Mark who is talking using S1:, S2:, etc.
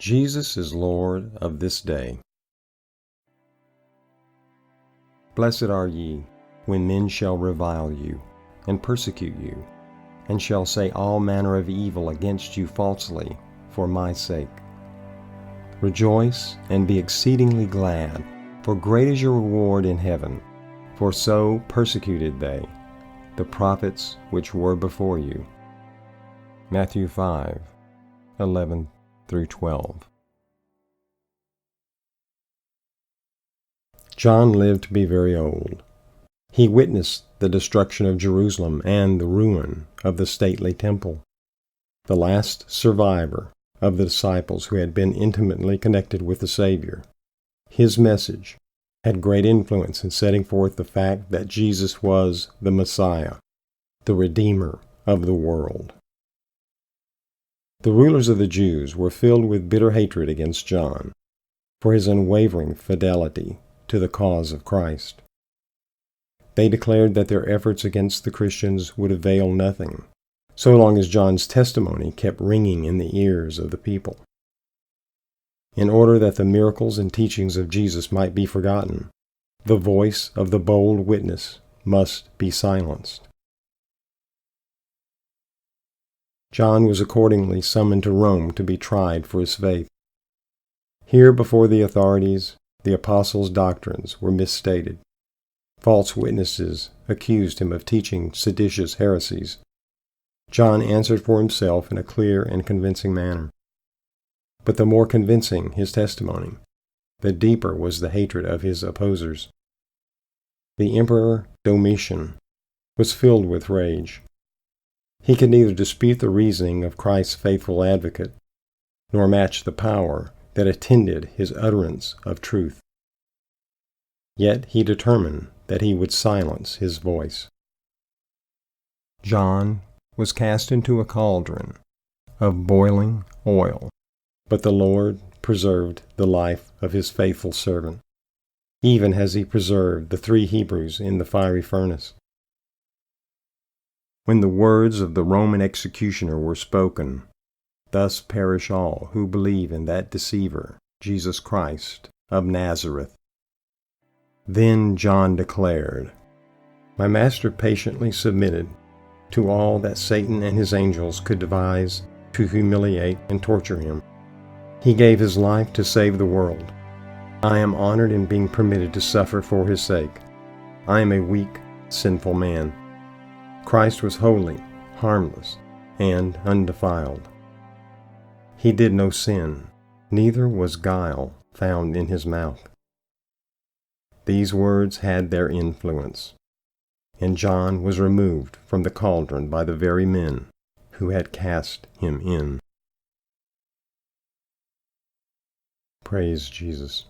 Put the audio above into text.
S1: Jesus is Lord of this day. Blessed are ye, when men shall revile you, and persecute you, and shall say all manner of evil against you falsely, for my sake. Rejoice, and be exceedingly glad, for great is your reward in heaven. For so persecuted they the prophets which were before you. Matthew 5:11-12. John lived to be very old. He witnessed the destruction of Jerusalem and the ruin of the stately temple. The last survivor of the disciples who had been intimately connected with the Savior. His message had great influence in setting forth the fact that Jesus was the Messiah, the Redeemer of the world. The rulers of the Jews were filled with bitter hatred against John for his unwavering fidelity to the cause of Christ. They declared that their efforts against the Christians would avail nothing, so long as John's testimony kept ringing in the ears of the people. In order that the miracles and teachings of Jesus might be forgotten, the voice of the bold witness must be silenced. John was accordingly summoned to Rome to be tried for his faith. Here before the authorities, the apostles' doctrines were misstated. False witnesses accused him of teaching seditious heresies. John answered for himself in a clear and convincing manner. But the more convincing his testimony, the deeper was the hatred of his opposers. The Emperor Domitian was filled with rage. He could neither dispute the reasoning of Christ's faithful advocate, nor match the power that attended his utterance of truth. Yet he determined that he would silence his voice. John was cast into a cauldron of boiling oil, but the Lord preserved the life of his faithful servant, even as he preserved the 3 Hebrews in the fiery furnace. When the words of the Roman executioner were spoken, "Thus perish all who believe in that deceiver, Jesus Christ of Nazareth," then John declared, "My Master patiently submitted to all that Satan and his angels could devise to humiliate and torture him. He gave his life to save the world. I am honored in being permitted to suffer for his sake. I am a weak, sinful man. Christ was holy, harmless, and undefiled. He did no sin, neither was guile found in his mouth." These words had their influence, and John was removed from the cauldron by the very men who had cast him in. Praise Jesus.